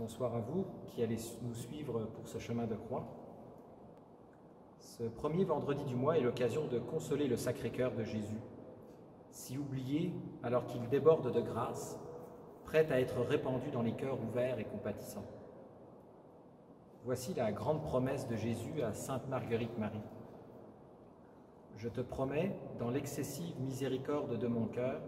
Bonsoir à vous qui allez nous suivre pour ce chemin de croix. Ce premier vendredi du mois est l'occasion de consoler le Sacré-Cœur de Jésus, si oublié alors qu'il déborde de grâce, prêt à être répandu dans les cœurs ouverts et compatissants. Voici la grande promesse de Jésus à Sainte Marguerite Marie. Je te promets, dans l'excessive miséricorde de mon cœur,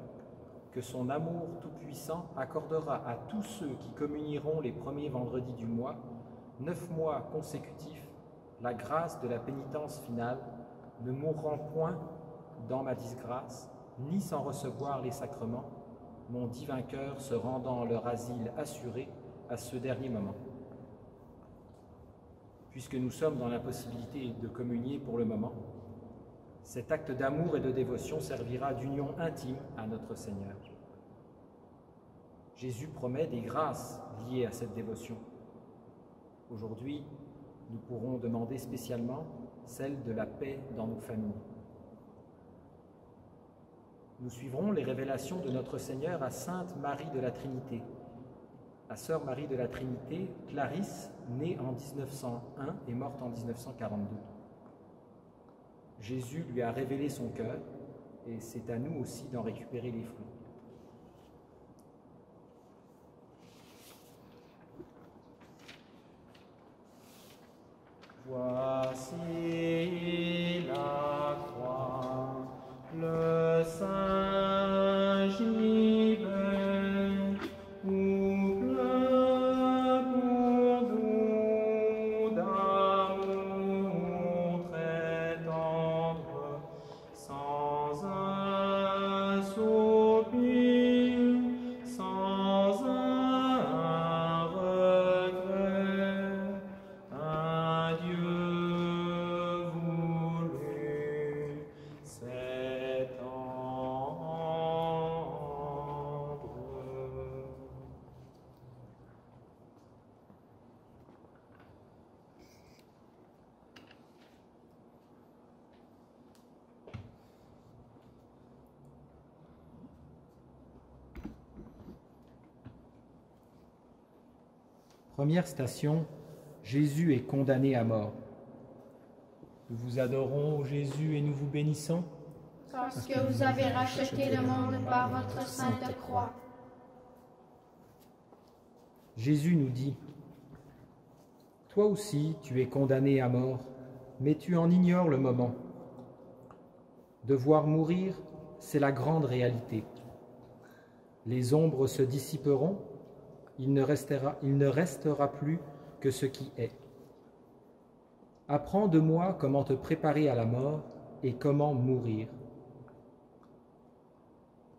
que son amour tout-puissant accordera à tous ceux qui communieront les premiers vendredis du mois, 9 mois consécutifs, la grâce de la pénitence finale, ne mourrant point dans ma disgrâce, ni sans recevoir les sacrements, mon divin cœur se rendant leur asile assuré à ce dernier moment. Puisque nous sommes dans l'impossibilité de communier pour le moment, cet acte d'amour et de dévotion servira d'union intime à notre Seigneur. Jésus promet des grâces liées à cette dévotion. Aujourd'hui, nous pourrons demander spécialement celle de la paix dans nos familles. Nous suivrons les révélations de notre Seigneur à Sainte Marie de la Trinité. La sœur Marie de la Trinité, Clarisse, née en 1901 et morte en 1942. Jésus lui a révélé son cœur et c'est à nous aussi d'en récupérer les fruits. Voici la croix, le Saint gibet, où pleure pour nous d'amour très tendre, sans un soupir, sans un regret, un Dieu voulu s'étendre. Première station, Jésus est condamné à mort. Nous vous adorons, ô Jésus, et nous vous bénissons. Parce que vous avez racheté le monde par votre sainte croix. Jésus nous dit, « Toi aussi, tu es condamné à mort, mais tu en ignores le moment. Devoir mourir, c'est la grande réalité. Les ombres se dissiperont, il ne restera plus que ce qui est. Apprends de moi comment te préparer à la mort et comment mourir.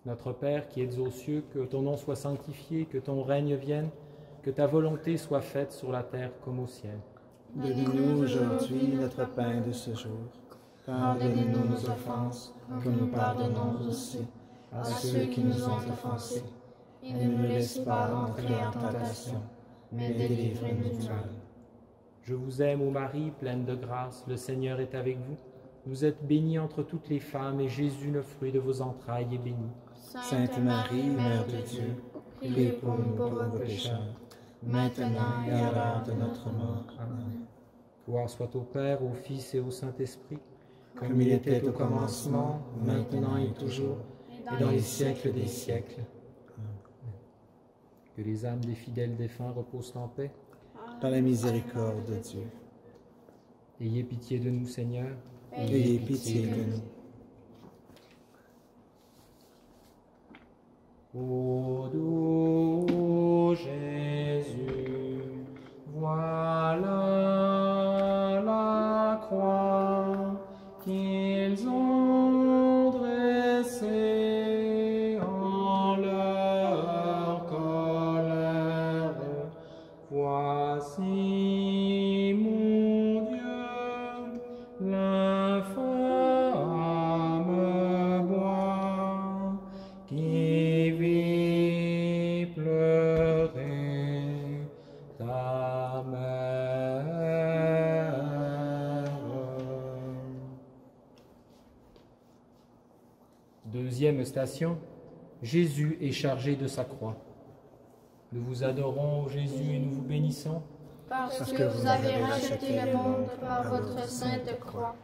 Notre Père qui es aux cieux, que ton nom soit sanctifié, que ton règne vienne, que ta volonté soit faite sur la terre comme au ciel. Donne-nous aujourd'hui notre pain de ce jour. Pardonne-nous nos offenses, comme nous pardonnons aussi à ceux qui nous ont offensés. Et ne nous laisse pas entrer en tentation, mais délivre-nous du mal. Je vous aime, ô Marie, pleine de grâce, le Seigneur est avec vous. Vous êtes bénie entre toutes les femmes, et Jésus, le fruit de vos entrailles, est béni. Sainte Marie, Mère de Dieu, priez pour nous pauvres pécheurs, maintenant et à l'heure de notre mort. Amen. Gloire soit au Père, au Fils et au Saint-Esprit, Comme il était au commencement, maintenant et toujours, et dans les siècles des siècles. que les âmes des fidèles défunts reposent en paix. Par la miséricorde de Dieu. Ayez pitié de nous, Seigneur. Ayez pitié de nous. Ô doux Jésus, voilà la croix qu'ils ont dressée en leur colère. Voici mon Dieu, l'infâme bois qui vit pleurer ta mère. Deuxième station, Jésus est chargé de sa croix. Nous vous adorons, ô Jésus, et nous vous bénissons. Parce que vous avez racheté le monde par votre sainte croix.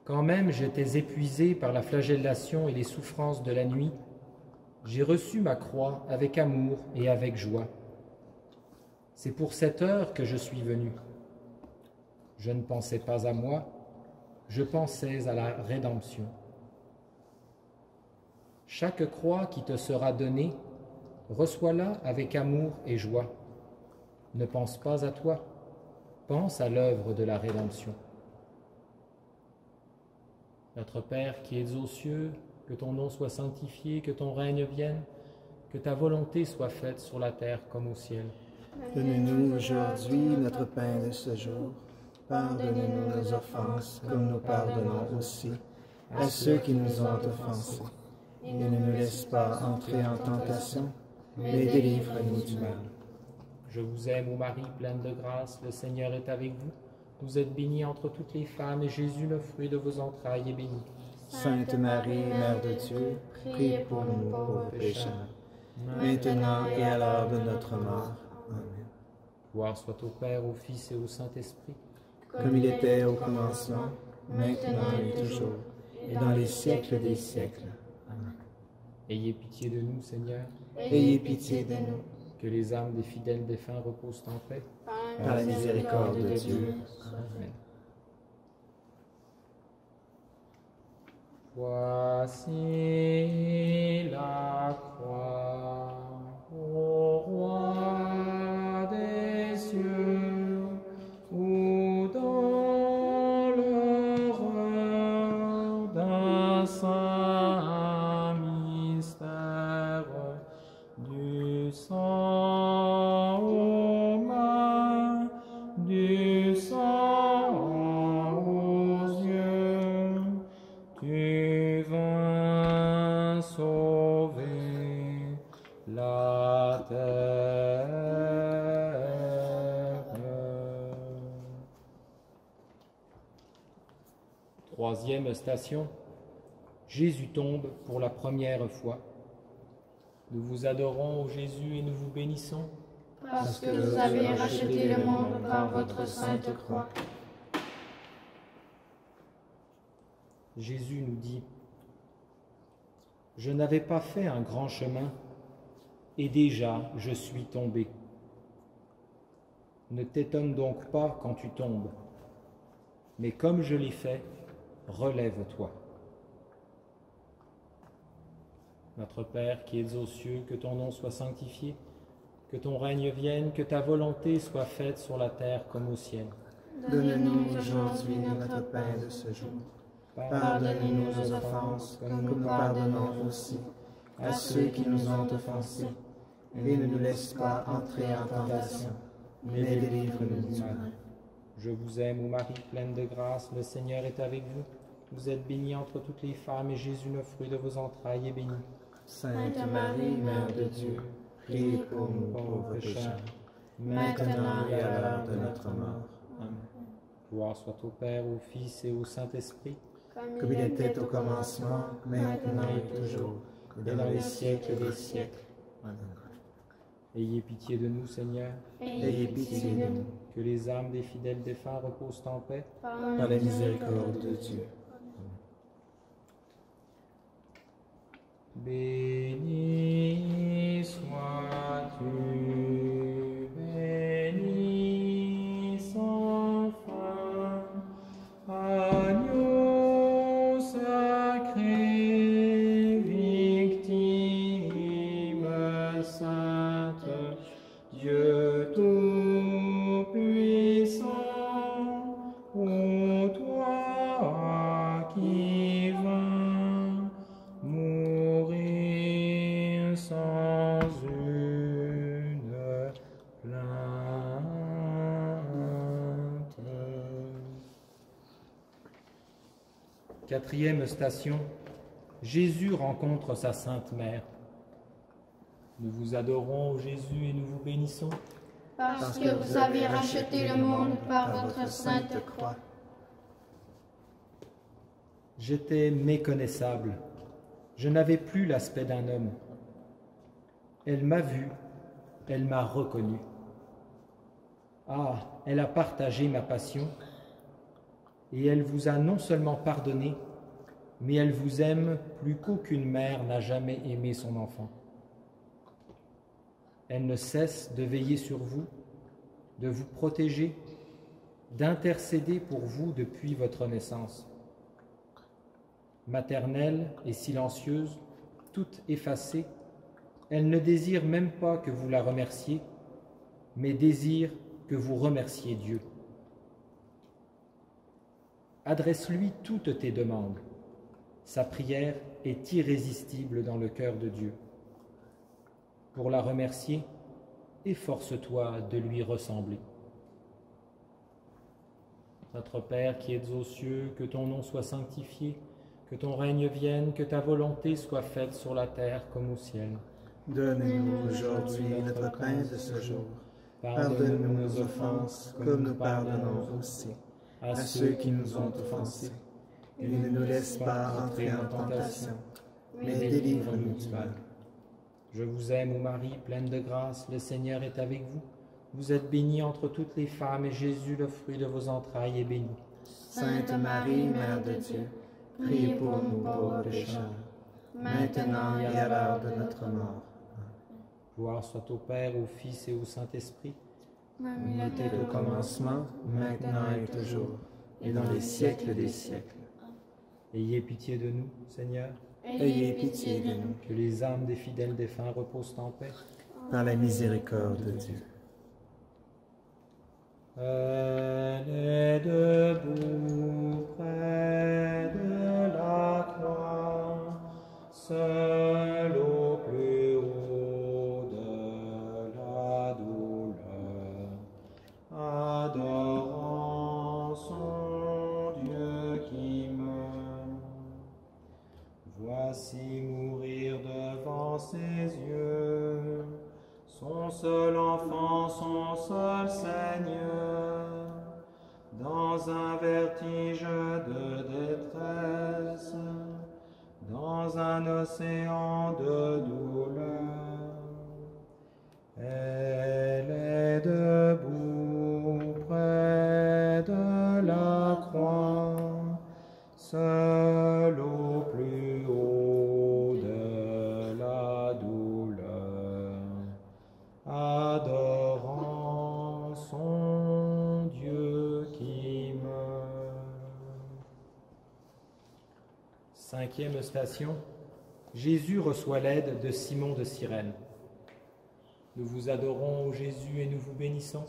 Quand même j'étais épuisé par la flagellation et les souffrances de la nuit, j'ai reçu ma croix avec amour et avec joie. C'est pour cette heure que je suis venu. Je ne pensais pas à moi, je pensais à la rédemption. Chaque croix qui te sera donnée, reçois-la avec amour et joie. Ne pense pas à toi, pense à l'œuvre de la rédemption. Notre Père qui es aux cieux, que ton nom soit sanctifié, que ton règne vienne, que ta volonté soit faite sur la terre comme au ciel. Donne-nous aujourd'hui notre pain de ce jour. Pardonne-nous nos offenses, comme nous pardonnons aussi à ceux qui nous ont offensés. Et ne nous laisse pas entrer en tentation, mais délivre-nous du mal. Je vous aime, ô Marie, pleine de grâce, le Seigneur est avec vous. Vous êtes bénie entre toutes les femmes, et Jésus, le fruit de vos entrailles, est béni. Sainte Marie, Mère de Dieu, priez pour nous pauvres pécheurs, maintenant et à l'heure de notre mort. Amen. Gloire soit au Père, au Fils et au Saint-Esprit. Comme il était au commencement, maintenant et toujours, et dans les siècles des siècles. Amen. Ayez pitié de nous, Seigneur. Ayez pitié de nous, Que les âmes des fidèles défunts reposent en paix. par la miséricorde de Dieu. Amen. Voici la croix, ô roi des cieux, où dans l'horreur d'un saint mystère, du sang aux mains, du sang aux yeux, tu vins sauver la terre. Troisième station, Jésus tombe pour la première fois. Nous vous adorons, ô Jésus, et nous vous bénissons. Parce que vous avez racheté le monde par votre sainte croix. Jésus nous dit, « Je n'avais pas fait un grand chemin, et déjà je suis tombé. Ne t'étonne donc pas quand tu tombes, mais comme je l'ai fait, relève-toi. » Notre Père qui es aux cieux, que ton nom soit sanctifié, que ton règne vienne, que ta volonté soit faite sur la terre comme au ciel. Donne-nous aujourd'hui notre pain de ce jour. Pardonne-nous nos offenses, comme nous pardonnons aussi à ceux qui nous ont offensés. Et ne nous laisse pas entrer en tentation, mais délivre-nous du mal. Je vous aime, ô Marie, pleine de grâce, le Seigneur est avec vous. Vous êtes bénie entre toutes les femmes, et Jésus, le fruit de vos entrailles, est béni. Sainte Marie, Mère de Dieu, priez pour nous pauvres pécheurs, maintenant et à l'heure de notre mort. Amen. Gloire soit au Père, au Fils et au Saint-Esprit. Comme il était au commencement, maintenant et toujours, et dans les siècles des siècles. Amen. Ayez pitié de nous, Seigneur. Ayez pitié de nous, Que les âmes des fidèles défunts reposent en paix. par la miséricorde de Dieu. Béni sois-tu, béni sans fin, agneau sacré, victime sainte, Dieu tout-puissant, ô toi qui vins mourir sans une plainte. Quatrième station, Jésus rencontre sa Sainte Mère. Nous vous adorons, ô Jésus, et nous vous bénissons. Parce que vous avez racheté le monde par votre sainte croix. J'étais méconnaissable. Je n'avais plus l'aspect d'un homme. Elle m'a vu, elle m'a reconnu. Ah, elle a partagé ma passion, et elle vous a non seulement pardonné, mais elle vous aime plus qu'aucune mère n'a jamais aimé son enfant. Elle ne cesse de veiller sur vous, de vous protéger, d'intercéder pour vous depuis votre naissance. Maternelle et silencieuse, toute effacée, elle ne désire même pas que vous la remerciez, mais désire que vous remerciez Dieu. Adresse-lui toutes tes demandes. Sa prière est irrésistible dans le cœur de Dieu. Pour la remercier, efforce-toi de lui ressembler. Notre Père qui es aux cieux, que ton nom soit sanctifié, que ton règne vienne, que ta volonté soit faite sur la terre comme au ciel. Donne-nous aujourd'hui notre pain de ce jour. Pardonne-nous nos offenses, comme nous pardonnons aussi à ceux qui nous ont offensés. Et ne nous laisse pas entrer en tentation, mais délivre-nous du mal. Je vous aime, ô Marie, pleine de grâce, le Seigneur est avec vous. Vous êtes bénie entre toutes les femmes, et Jésus, le fruit de vos entrailles, est béni. Sainte Marie, Mère de Dieu, priez pour nous pauvres pécheurs, maintenant et à l'heure de notre mort. Gloire soit au Père, au Fils et au Saint-Esprit. Comme il était au commencement, maintenant et toujours, et dans les siècles des siècles. Ayez pitié de nous, Seigneur. Ayez pitié de nous, Que les âmes des fidèles défunts reposent en paix. par la miséricorde de Dieu. Elle est debout près de la croix, seule au plus haut de la douleur, adorant son Dieu qui meurt. Voici mourir devant ses yeux son seul enfant, son seul Seigneur, dans un vertige de détresse, dans un océan de douleur. Elle est debout près de la croix, seule au plus haut de la douleur, adorant son Dieu qui meurt. Cinquième station, Jésus reçoit l'aide de Simon de Cyrène. Nous vous adorons, ô Jésus, et nous vous bénissons.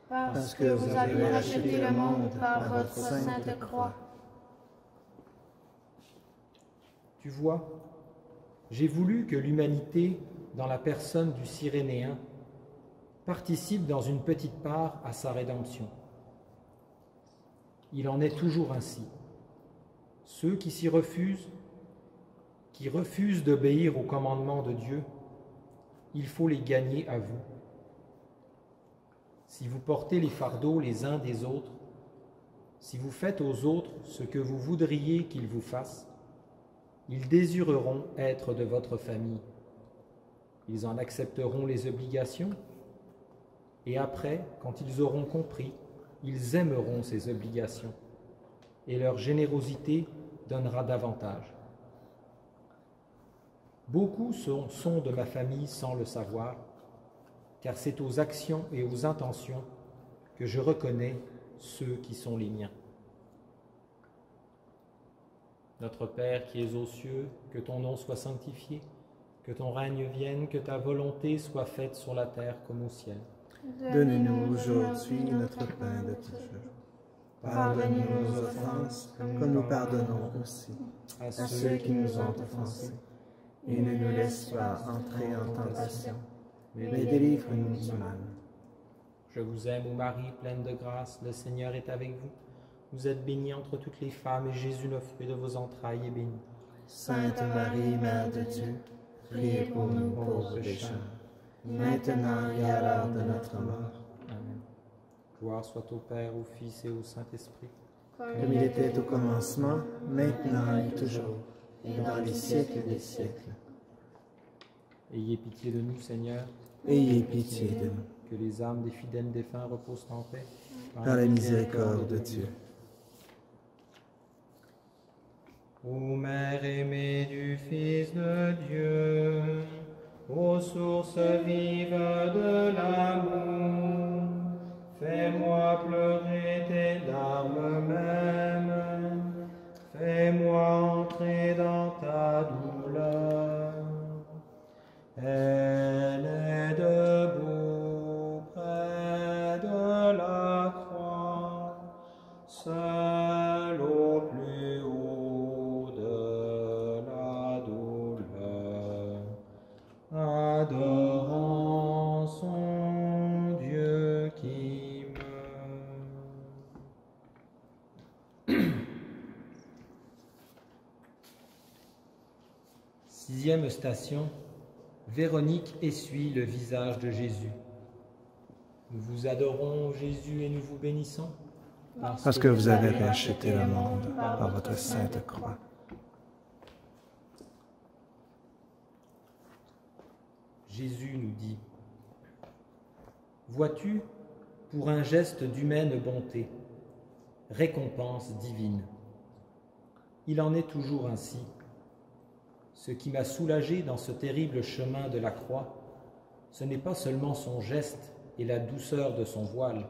Parce que vous avez racheté le monde par votre sainte croix. Tu vois, j'ai voulu que l'humanité, dans la personne du Cyrénéen, participe dans une petite part à sa rédemption. Il en est toujours ainsi. Ceux qui s'y refusent, qui refusent d'obéir aux commandements de Dieu, il faut les gagner à vous. Si vous portez les fardeaux les uns des autres, si vous faites aux autres ce que vous voudriez qu'ils vous fassent, ils désireront être de votre famille. Ils en accepteront les obligations, et après, quand ils auront compris, ils aimeront ces obligations, et leur générosité donnera davantage. Beaucoup sont de ma famille sans le savoir, car c'est aux actions et aux intentions que je reconnais ceux qui sont les miens. Notre Père qui es aux cieux, que ton nom soit sanctifié, que ton règne vienne, que ta volonté soit faite sur la terre comme au ciel. Donne-nous aujourd'hui notre pain de ce jour. Pardonne-nous nos offenses, comme nous pardonnons aussi à ceux qui nous ont offensés. Et ne nous laisse pas entrer en tentation, mais délivre-nous du mal. Je vous aime, ô Marie, pleine de grâce, le Seigneur est avec vous. Vous êtes bénie entre toutes les femmes, et Jésus, le fruit de vos entrailles, est béni. Sainte Marie, Mère de Dieu, priez pour nous pauvres pécheurs, maintenant et à l'heure de notre mort. Amen. Gloire soit au Père, au Fils et au Saint-Esprit. Comme il était au commencement, maintenant et toujours, et dans les siècles des siècles. Ayez pitié de nous, Seigneur. Ayez pitié de nous. Que les âmes des fidèles défunts reposent en paix. Par la miséricorde de Dieu. Ô Mère aimée du Fils de Dieu, ô source vive de l'amour, fais-moi pleurer tes larmes même, fais-moi entrer dans ta douleur. Elle est debout près de la croix, seule au plus haut de la douleur, adorant son Dieu qui meurt. Sixième station. Véronique essuie le visage de Jésus. Nous vous adorons, Jésus, et nous vous bénissons. Parce que vous avez racheté le monde par votre sainte croix. Jésus nous dit, « Vois-tu, pour un geste d'humaine bonté, récompense divine. Il en est toujours ainsi. Ce qui m'a soulagé dans ce terrible chemin de la croix, ce n'est pas seulement son geste et la douceur de son voile,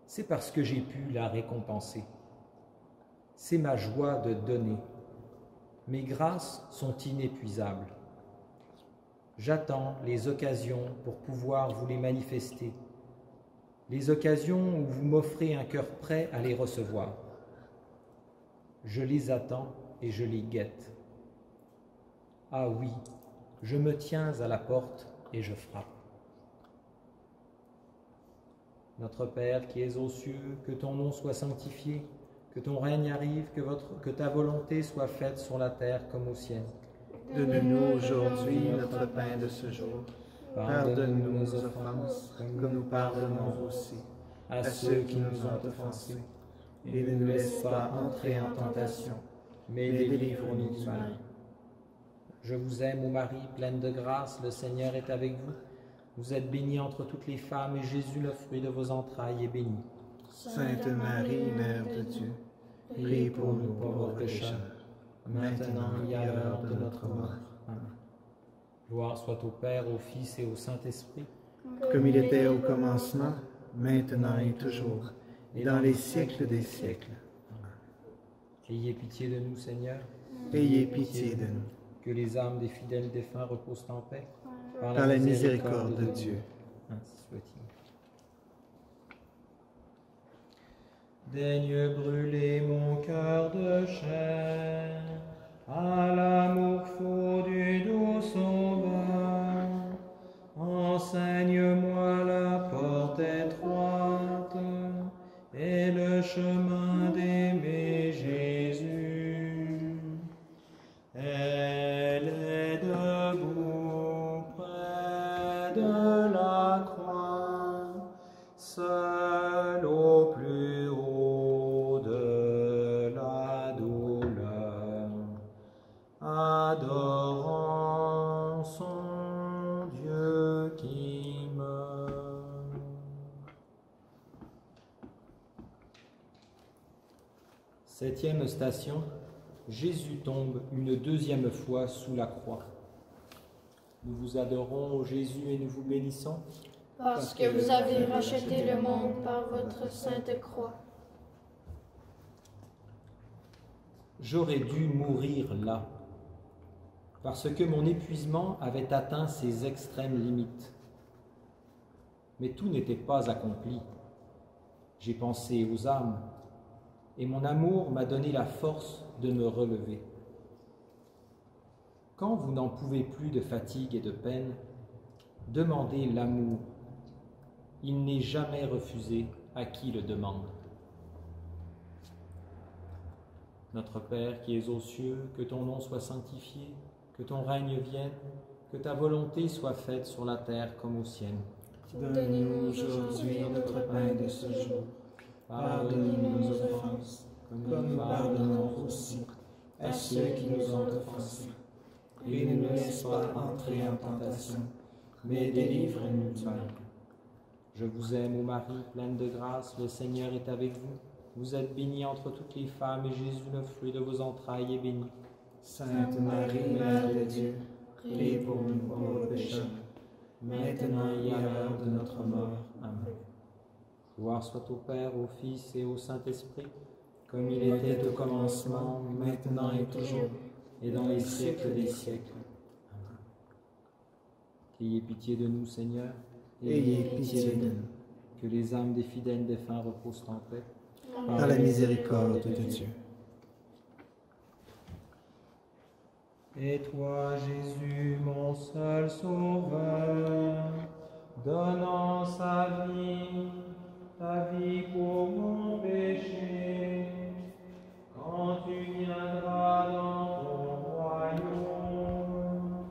c'est parce que j'ai pu la récompenser. C'est ma joie de donner. Mes grâces sont inépuisables. J'attends les occasions pour pouvoir vous les manifester, les occasions où vous m'offrez un cœur prêt à les recevoir. Je les attends et je les guette. Ah oui, je me tiens à la porte et je frappe. Notre Père qui es aux cieux, que ton nom soit sanctifié, que ton règne arrive, que ta volonté soit faite sur la terre comme au ciel. Donne-nous aujourd'hui notre pain de ce jour. Pardonne-nous nos offenses, comme nous pardonnons aussi à ceux qui nous ont offensés. Et ne nous laisse pas entrer en tentation, mais délivre-nous du mal. Je vous aime, ô Marie, pleine de grâce, le Seigneur est avec vous. Vous êtes bénie entre toutes les femmes, et Jésus, le fruit de vos entrailles, est béni. Sainte Marie, Mère de Dieu, prie pour nous pauvres pécheurs, maintenant et à l'heure de notre mort. Amen. Gloire soit au Père, au Fils et au Saint-Esprit. Comme il était au commencement, maintenant et toujours, et dans les siècles des siècles. Ayez pitié de nous, Seigneur. Ayez pitié de nous. Que les âmes des fidèles défunts reposent en paix. Par la miséricorde de Dieu. Ainsi soit-il. Daigne brûler mon cœur de chair à l'amour faux du doux Sauveur. Enseigne-moi la porte étroite et le chemin d'aimer Jésus. Elle est debout près de la croix, seule au plus haut de la douleur, adorant son Dieu qui meurt. Septième station. Jésus tombe une deuxième fois sous la croix. Nous vous adorons, ô Jésus, et nous vous bénissons. Parce que vous avez racheté le monde par votre sainte croix. J'aurais dû mourir là, parce que mon épuisement avait atteint ses extrêmes limites. Mais tout n'était pas accompli. J'ai pensé aux âmes, et mon amour m'a donné la force de me relever. Quand vous n'en pouvez plus de fatigue et de peine, demandez l'amour. Il n'est jamais refusé à qui le demande. Notre Père qui es aux cieux, que ton nom soit sanctifié, que ton règne vienne, que ta volonté soit faite sur la terre comme au ciel. Donne-nous aujourd'hui notre pain de ce jour. Pardonne-nous nos offenses, comme nous pardonnons aussi à ceux qui nous ont offensés. et ne nous laisse pas entrer en tentation, mais délivre-nous du mal. Je vous aime, ô Marie, pleine de grâce, le Seigneur est avec vous. Vous êtes bénie entre toutes les femmes, et Jésus, le fruit de vos entrailles, est béni. Sainte Marie, Mère de Dieu, priez pour nous pauvres pécheurs, maintenant et à l'heure de notre mort. Amen. Gloire soit au Père, au Fils et au Saint-Esprit, comme il était au commencement, maintenant et toujours, et dans les siècles des siècles. Amen. Ayez pitié de nous, Seigneur. Ayez pitié de nous. Que les âmes des fidèles défunts reposent en paix. Par la miséricorde de Dieu. Et toi, Jésus, mon seul sauveur, donnant sa vie, ta vie pour mon péché, quand tu viendras dans ton royaume,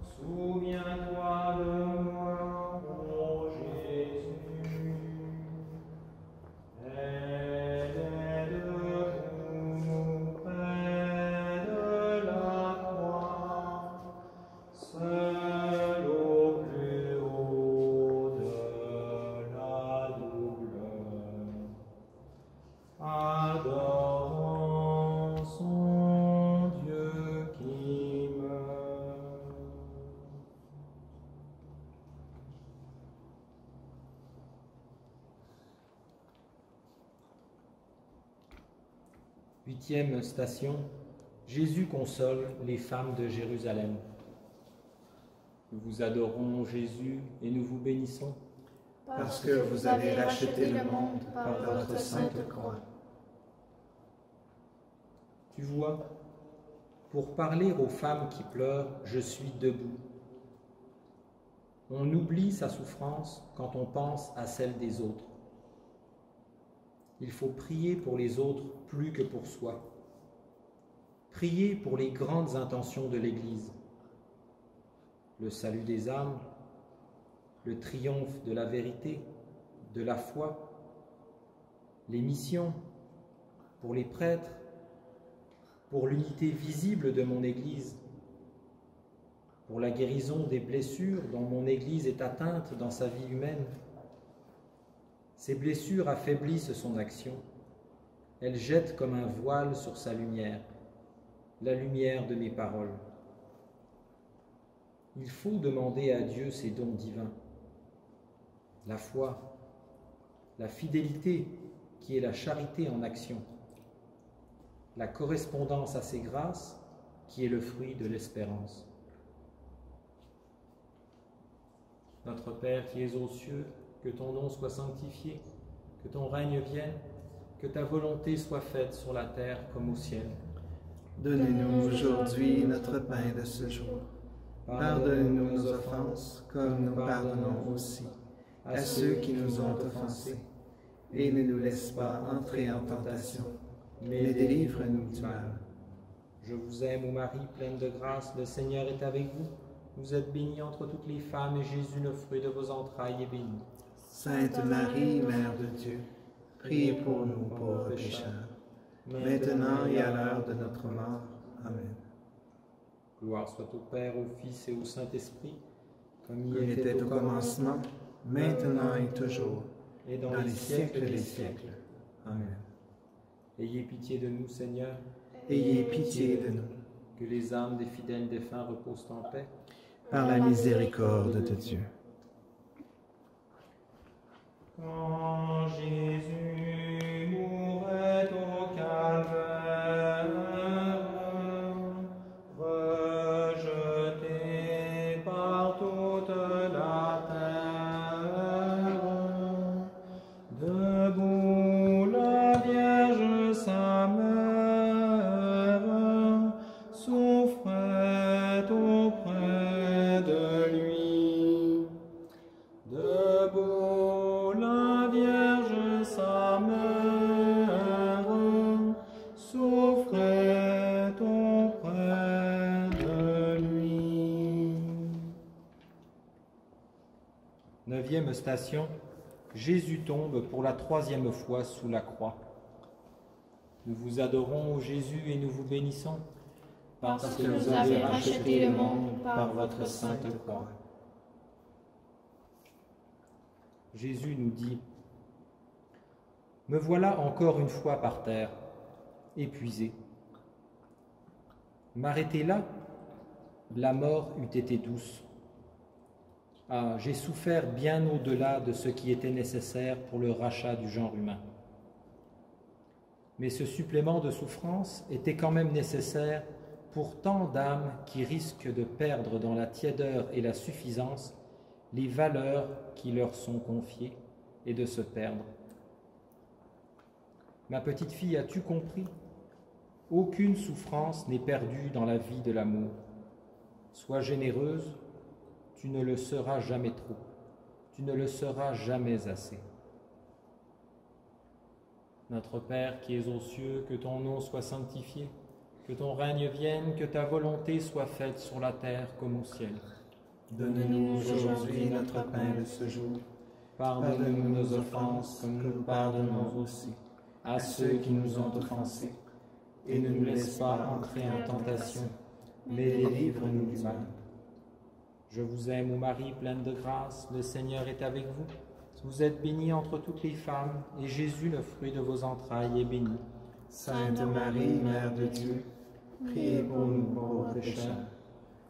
souviens-toi de moi, ô Jésus. Elle est debout près de la croix, seul au plus haut de la douleur, adorant son Dieu qui meurt. Huitième station, Jésus console les femmes de Jérusalem. Nous vous adorons, Jésus, et nous vous bénissons. Parce que vous avez racheté le monde par votre sainte croix. Tu vois, pour parler aux femmes qui pleurent, je suis debout. On oublie sa souffrance quand on pense à celle des autres. Il faut prier pour les autres plus que pour soi. Prier pour les grandes intentions de l'Église. Le salut des âmes, le triomphe de la vérité, de la foi, les missions, pour les prêtres, pour l'unité visible de mon Église, pour la guérison des blessures dont mon Église est atteinte dans sa vie humaine. Ces blessures affaiblissent son action. Elles jettent comme un voile sur sa lumière, la lumière de mes paroles. Il faut demander à Dieu ses dons divins. La foi, la fidélité qui est la charité en action, la correspondance à ses grâces qui est le fruit de l'espérance. Notre Père qui es aux cieux, que ton nom soit sanctifié, que ton règne vienne, que ta volonté soit faite sur la terre comme au ciel. Donnez-nous aujourd'hui notre pain de ce jour. Pardonne-nous nos offenses, comme nous pardonnons aussi à ceux qui nous ont offensés. Et ne nous laisse pas entrer en tentation, mais délivre-nous du mal. Je vous aime, ô Marie, pleine de grâce, le Seigneur est avec vous. Vous êtes bénie entre toutes les femmes, et Jésus, le fruit de vos entrailles, est béni. Sainte Marie, Mère de Dieu, priez pour nous pauvres pécheurs, maintenant et à l'heure de notre mort. Amen. Gloire soit au Père, au Fils et au Saint-Esprit, comme Il était au commencement, maintenant et toujours, et dans les siècles des siècles. Amen. Ayez pitié de nous, Seigneur, Ayez pitié de nous, que les âmes des fidèles défunts reposent en paix. par la miséricorde de Dieu. Quand Jésus mourait au calvaire, rejeté par toute la terre, debout la Vierge sa mère souffrait auprès de lui. Debout la Vierge sa mère souffrait auprès de lui. Neuvième station, Jésus tombe pour la troisième fois sous la croix. Nous vous adorons, ô Jésus, et nous vous bénissons. parce que vous avez racheté le monde par votre sainte croix. Jésus nous dit: « Me voilà encore une fois par terre, épuisé. M'arrêter là, la mort eût été douce. Ah, j'ai souffert bien au-delà de ce qui était nécessaire pour le rachat du genre humain. Mais ce supplément de souffrance était quand même nécessaire pour tant d'âmes qui risquent de perdre dans la tiédeur et la suffisance les valeurs qui leur sont confiées et de se perdre. Ma petite fille, as-tu compris? Aucune souffrance n'est perdue dans la vie de l'amour. Sois généreuse, tu ne le seras jamais trop, tu ne le seras jamais assez. Notre Père qui es aux cieux, que ton nom soit sanctifié, que ton règne vienne, que ta volonté soit faite sur la terre comme au ciel. Donne-nous aujourd'hui notre pain de ce jour. Pardonne-nous nos offenses, comme nous pardonnons aussi à ceux qui nous ont offensés. Et ne nous laisse pas entrer en tentation, mais délivre-nous du mal. Je vous aime, ô Marie, pleine de grâce, le Seigneur est avec vous. Vous êtes bénie entre toutes les femmes, et Jésus, le fruit de vos entrailles, est béni. Sainte Marie, Mère de Dieu, priez pour nous pauvres pécheurs,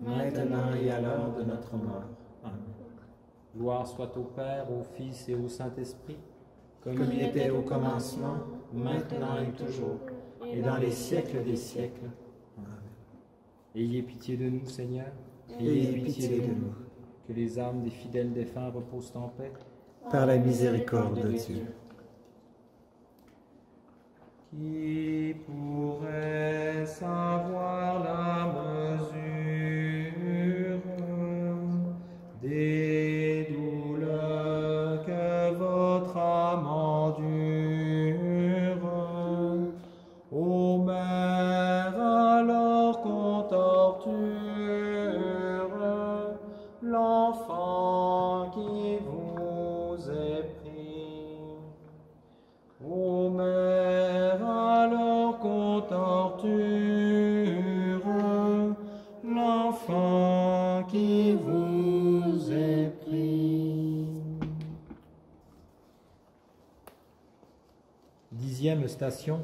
maintenant et à l'heure de notre mort. Amen. Gloire soit au Père, au Fils et au Saint-Esprit, comme il était au commencement, maintenant et toujours, et dans les siècles des siècles. Amen. Ayez pitié de nous, Seigneur. Ayez pitié de nous. Que les âmes des fidèles défunts reposent en paix. Par la miséricorde de Dieu. Qui pourrait savoir la mesure des douleurs que votre âme endure? Ô Mère, alors qu'on torture l'enfant qui vous est pris. Ô Mère, alors qu'on torture l'enfant qui vous est pris. 10e station.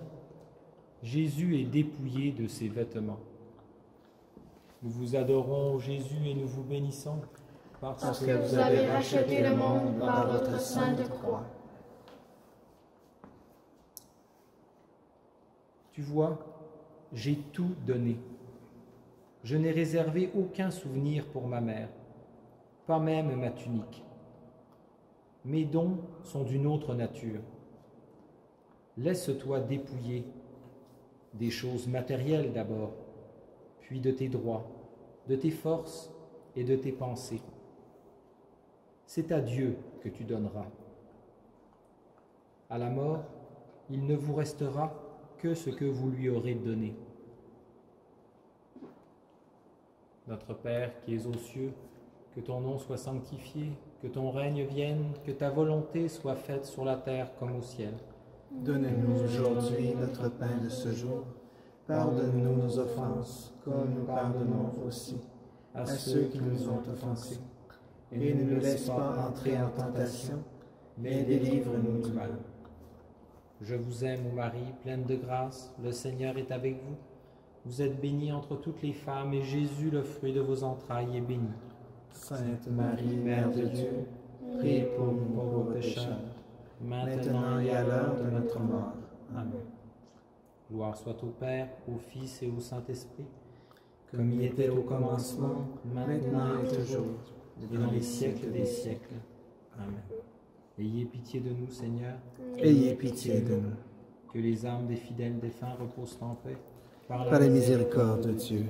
Jésus est dépouillé de ses vêtements. Nous vous adorons, Jésus, et nous vous bénissons, parce que vous avez racheté le monde par votre sainte croix. Tu vois, j'ai tout donné. Je n'ai réservé aucun souvenir pour ma mère, pas même ma tunique. Mes dons sont d'une autre nature. Laisse-toi dépouiller des choses matérielles d'abord, puis de tes droits, de tes forces et de tes pensées. C'est à Dieu que tu donneras. À la mort, il ne vous restera que ce que vous lui aurez donné. Notre Père qui es aux cieux, que ton nom soit sanctifié, que ton règne vienne, que ta volonté soit faite sur la terre comme au ciel. Donne-nous aujourd'hui notre pain de ce jour. Pardonne-nous nos offenses, comme nous pardonnons aussi à ceux qui nous ont offensés. Et ne nous laisse pas entrer en tentation, mais délivre-nous du mal. Je vous aime, ô Marie, pleine de grâce, le Seigneur est avec vous. Vous êtes bénie entre toutes les femmes, et Jésus, le fruit de vos entrailles, est béni. Sainte Marie, Mère de Dieu, priez pour nous pauvres pécheurs, maintenant et à l'heure de notre mort. Amen. Gloire soit au Père, au Fils et au Saint-Esprit, comme il était au commencement, maintenant et toujours, et dans les siècles des siècles. Amen. Ayez pitié de nous, Seigneur. Ayez pitié de nous. Que les âmes des fidèles défunts reposent en paix. Par la miséricorde de Dieu.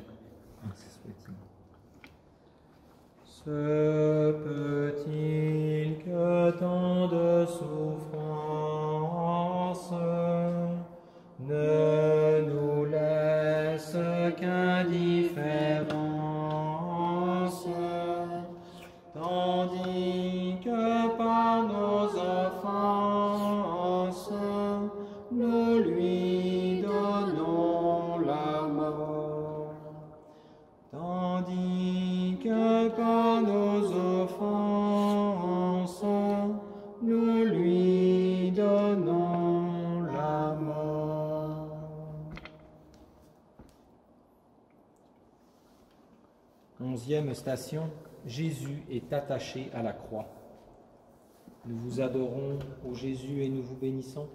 Se peut-il que tant de souffrances ne nous laisse qu'indifférence, tandis que par nos offenses nous lui donnons la mort. 12e station, Jésus est attaché à la croix. Nous vous adorons, ô Jésus, et nous vous bénissons.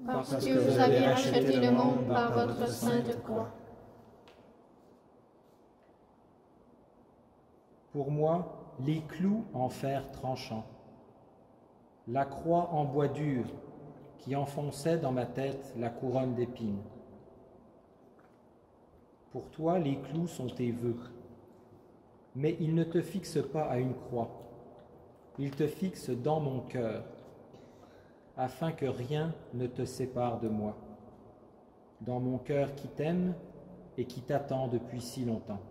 Parce que vous avez racheté le monde par votre sainte croix. Pour moi, les clous en fer tranchant, la croix en bois dur qui enfonçait dans ma tête la couronne d'épines. Pour toi, les clous sont tes vœux, mais ils ne te fixent pas à une croix, ils te fixent dans mon cœur, afin que rien ne te sépare de moi, dans mon cœur qui t'aime et qui t'attend depuis si longtemps.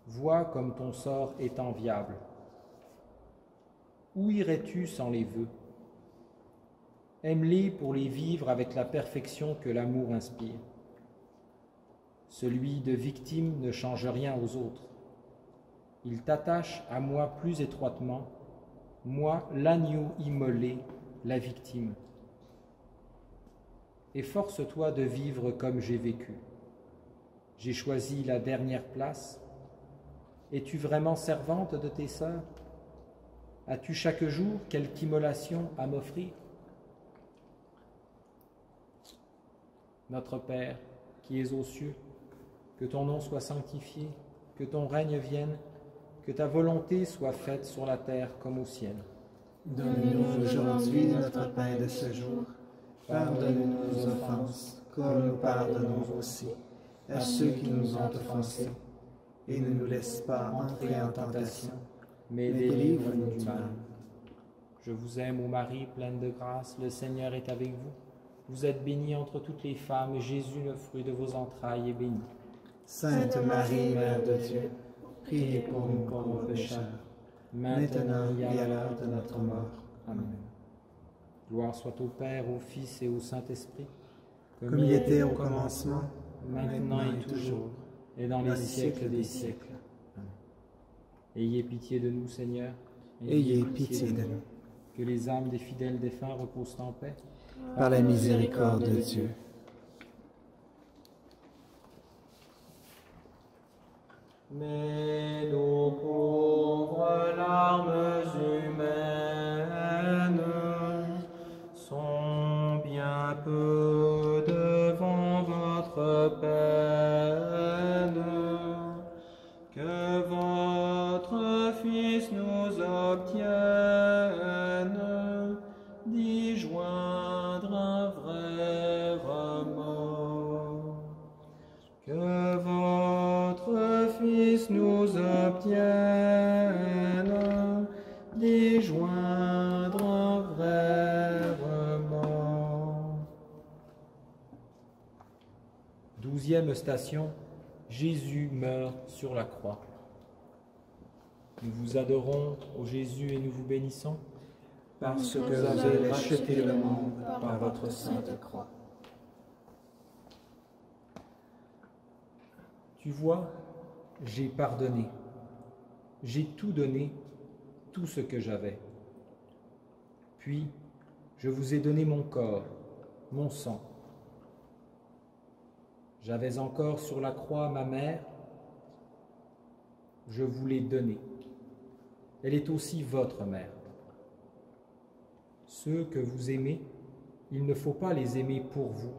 Vois comme ton sort est enviable. Où irais-tu sans les vœux? Aime-les pour les vivre avec la perfection que l'amour inspire. Celui de victime ne change rien aux autres. Il t'attache à moi plus étroitement, moi l'agneau immolé, la victime. Efforce-toi de vivre comme j'ai vécu. J'ai choisi la dernière place. Es-tu vraiment servante de tes sœurs? As-tu chaque jour quelque immolation à m'offrir? Notre Père, qui es aux cieux, que ton nom soit sanctifié, que ton règne vienne, que ta volonté soit faite sur la terre comme au ciel. Donne-nous aujourd'hui notre pain de ce jour. Pardonne-nous nos offenses, comme nous pardonnons aussi à ceux qui nous ont offensés. Et ne nous laisse pas entrer en tentation, mais délivre-nous du mal. Je vous aime, ô Marie, pleine de grâce, le Seigneur est avec vous. Vous êtes bénie entre toutes les femmes, et Jésus, le fruit de vos entrailles, est béni. Sainte Marie, Mère de Dieu, priez pour nous pauvres pécheurs, maintenant et à l'heure de notre mort. Amen. Gloire soit au Père, au Fils et au Saint-Esprit, comme il était au commencement, maintenant et toujours, et dans les siècles des siècles. Amen. Ayez pitié de nous, Seigneur. Ayez pitié de nous. Que les âmes des fidèles défunts reposent en paix. Par la miséricorde de Dieu. Mais nos pauvres larmes humaines sont bien peu devant votre peine. Que votre Fils nous obtienne d'y joindre un vrai remords. Que votre Fils nous obtienne d'y joindre un vrai remords. 12e station, Jésus meurt sur la croix. Nous vous adorons, ô Jésus, et nous vous bénissons. Parce que vous avez racheté le monde par votre sainte croix. Tu vois, j'ai pardonné, j'ai tout donné, tout ce que j'avais. Puis, je vous ai donné mon corps, mon sang. J'avais encore sur la croix ma mère, je vous l'ai donnée. Elle est aussi votre mère. Ceux que vous aimez, il ne faut pas les aimer pour vous,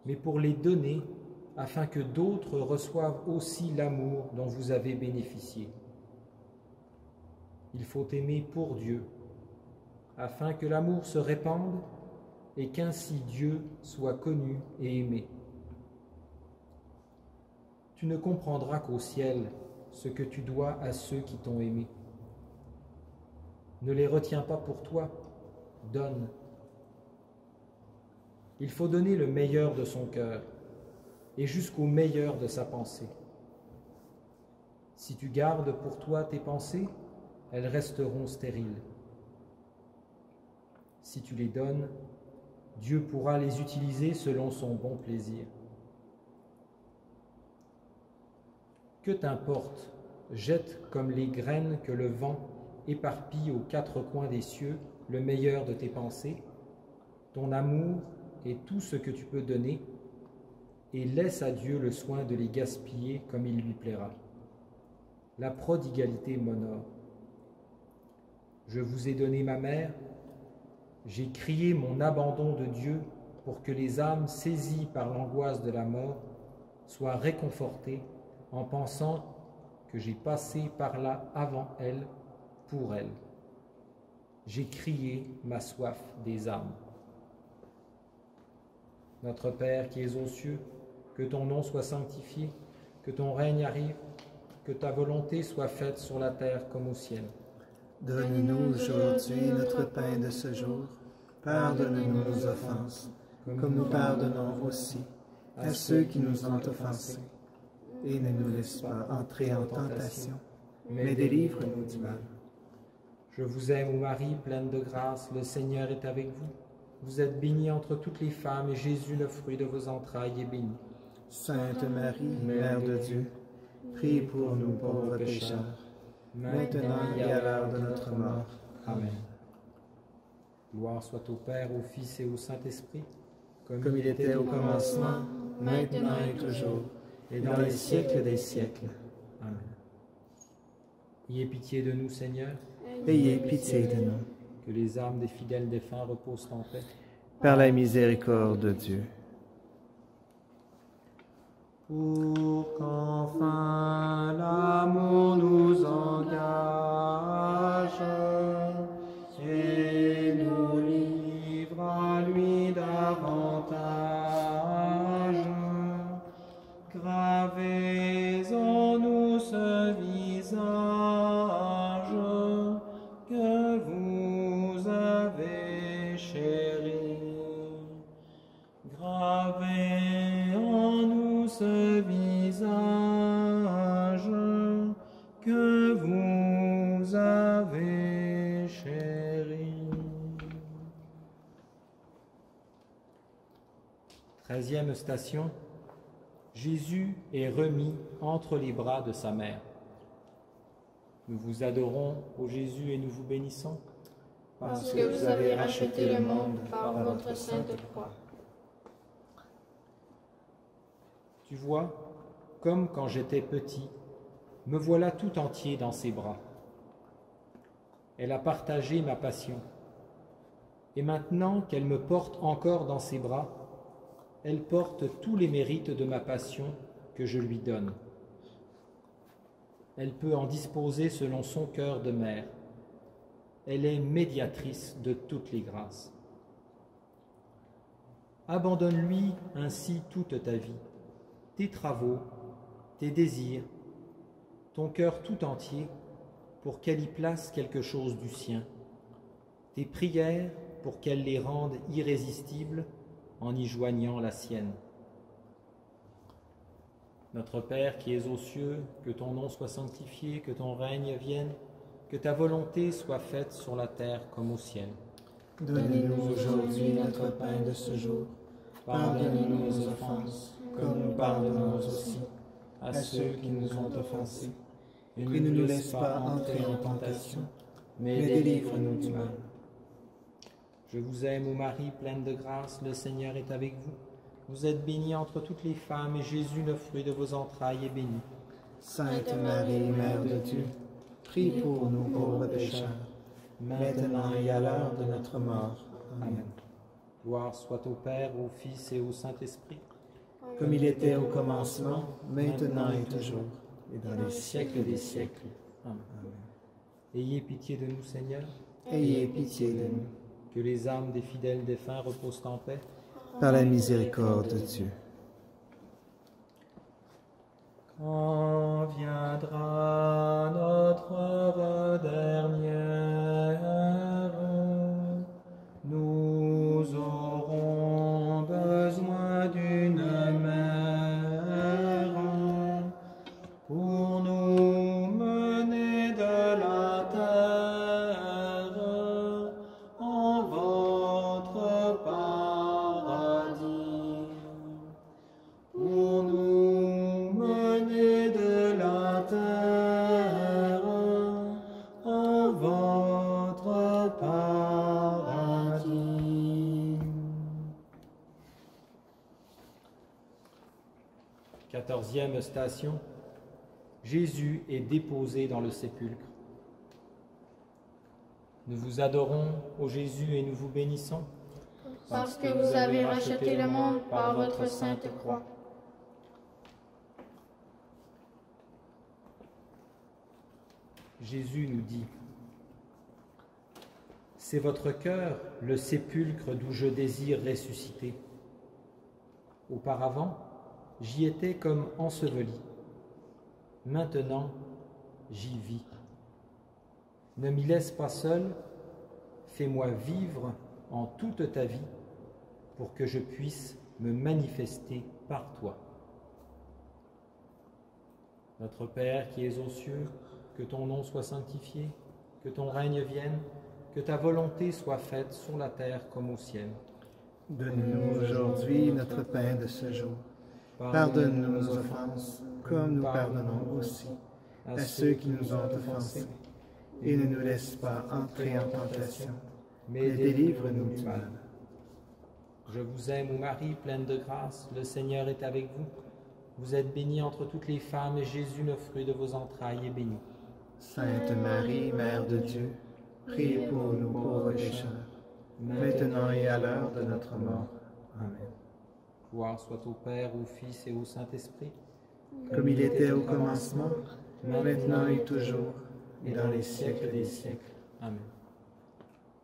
mais pour les donner afin que d'autres reçoivent aussi l'amour dont vous avez bénéficié. Il faut aimer pour Dieu, afin que l'amour se répande et qu'ainsi Dieu soit connu et aimé. Tu ne comprendras qu'au ciel ce que tu dois à ceux qui t'ont aimé. Ne les retiens pas pour toi, donne. Il faut donner le meilleur de son cœur et jusqu'au meilleur de sa pensée. Si tu gardes pour toi tes pensées, elles resteront stériles. Si tu les donnes, Dieu pourra les utiliser selon son bon plaisir. Que t'importe, jette comme les graines que le vent éparpille aux quatre coins des cieux le meilleur de tes pensées, ton amour et tout ce que tu peux donner, et laisse à Dieu le soin de les gaspiller comme il lui plaira. la prodigalité m'honore. Je vous ai donné ma mère, j'ai crié mon abandon de Dieu pour que les âmes saisies par l'angoisse de la mort soient réconfortées en pensant que j'ai passé par là avant elle, pour elle. J'ai crié ma soif des âmes. Notre Père qui es aux cieux, que ton nom soit sanctifié, que ton règne arrive, que ta volonté soit faite sur la terre comme au ciel. Donne-nous aujourd'hui notre pain de ce jour. Pardonne-nous nos offenses, comme nous pardonnons aussi à ceux qui nous ont offensés. Et ne nous laisse pas entrer en tentation, mais délivre-nous du mal. Je vous aime, ô Marie, pleine de grâce, le Seigneur est avec vous. Vous êtes bénie entre toutes les femmes, et Jésus, le fruit de vos entrailles, est béni. Sainte Marie, Mère de Dieu, prie pour nous pauvres pécheurs, maintenant et à l'heure de notre mort. Amen. Gloire soit au Père, au Fils et au Saint-Esprit, Comme il était au commencement, maintenant et toujours, et dans les siècles des siècles. Amen. Ayez pitié de nous, Seigneur, Ayez pitié de nous. que les âmes des fidèles défunts reposent en paix. Par la miséricorde de Dieu. Pour qu'enfin l'amour nous engage et nous livre à lui davantage, gravez en nous ce visage que vous avez chéri. Gravez en nous ce visage que vous avez chéri. 13e station. Jésus est remis entre les bras de sa mère. Nous vous adorons, ô Jésus, et nous vous bénissons. Parce que vous avez racheté le monde par votre sainte croix. Tu vois, comme quand j'étais petit, me voilà tout entier dans ses bras. Elle a partagé ma passion. Et maintenant qu'elle me porte encore dans ses bras, elle porte tous les mérites de ma passion que je lui donne. Elle peut en disposer selon son cœur de mère. Elle est médiatrice de toutes les grâces. Abandonne-lui ainsi toute ta vie, tes travaux, tes désirs, ton cœur tout entier, pour qu'elle y place quelque chose du sien, tes prières pour qu'elle les rende irrésistibles en y joignant la sienne. Notre Père qui es aux cieux, que ton nom soit sanctifié, que ton règne vienne, que ta volonté soit faite sur la terre comme au ciel. Donne-nous aujourd'hui notre pain de ce jour. Pardonne-nous nos offenses, comme nous pardonnons aussi à ceux qui nous ont offensés. Et ne nous laisse pas entrer en tentation, mais délivre-nous du mal. Je vous aime, ô Marie, pleine de grâce, le Seigneur est avec vous. Vous êtes bénie entre toutes les femmes, et Jésus, le fruit de vos entrailles, est béni. Sainte Marie, Mère de Dieu, prie pour nous pauvres pécheurs, maintenant et à l'heure de notre mort. Amen. Gloire soit au Père, au Fils et au Saint-Esprit. Comme il était au commencement, maintenant et toujours, et dans les siècles des siècles. Amen. Ayez pitié de nous, Seigneur. Ayez pitié de nous. Que les âmes des fidèles défunts reposent en paix. Par la miséricorde de Dieu. Quand viendra notre heure dernière, nous aurons besoin d'une mère pour nous mener de la terre en votre paradis. Pour nous mener de la terre en votre paradis. 14e station. Jésus est déposé dans le sépulcre. Nous vous adorons, ô Jésus, et nous vous bénissons. Parce que vous avez racheté le monde par votre sainte croix. Jésus nous dit: c'est votre cœur, le sépulcre d'où je désire ressusciter. Auparavant, j'y étais comme enseveli. Maintenant, j'y vis. Ne m'y laisse pas seul, fais-moi vivre en toute ta vie pour que je puisse me manifester par toi. Notre Père qui es aux cieux, que ton nom soit sanctifié, que ton règne vienne, que ta volonté soit faite sur la terre comme au ciel. Donne-nous aujourd'hui notre pain de ce jour. Pardonne-nous nos offenses, comme nous pardonnons aussi à ceux qui nous ont offensés. Et ne nous laisse pas entrer en tentation, mais délivre-nous du mal. Je vous aime, ô Marie, pleine de grâce, le Seigneur est avec vous. Vous êtes bénie entre toutes les femmes, et Jésus, le fruit de vos entrailles, est béni. Sainte Marie, Mère de Dieu, priez pour nous pauvres pécheurs, maintenant et à l'heure de notre mort. Amen. Gloire soit au Père, au Fils et au Saint-Esprit, Comme il était au commencement, maintenant et toujours, et dans les siècles des siècles. Amen.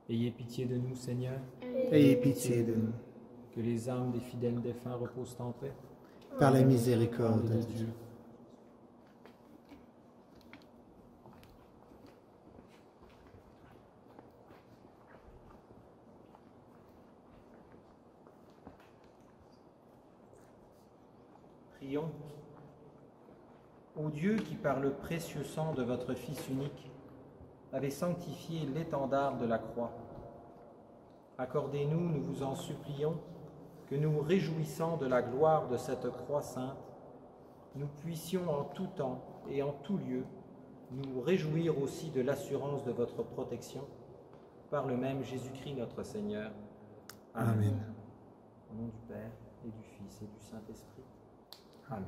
Ayez pitié de nous, Seigneur, Ayez pitié de nous, que les âmes des fidèles défunts reposent en paix. par la miséricorde de Dieu. Prions. Ô Dieu qui, par le précieux sang de votre Fils unique, avez sanctifié l'étendard de la croix, accordez-nous, nous vous en supplions, que nous réjouissant de la gloire de cette croix sainte, nous puissions en tout temps et en tout lieu nous réjouir aussi de l'assurance de votre protection, par le même Jésus-Christ notre Seigneur. Amen. Au nom du Père, et du Fils, et du Saint-Esprit. Amen.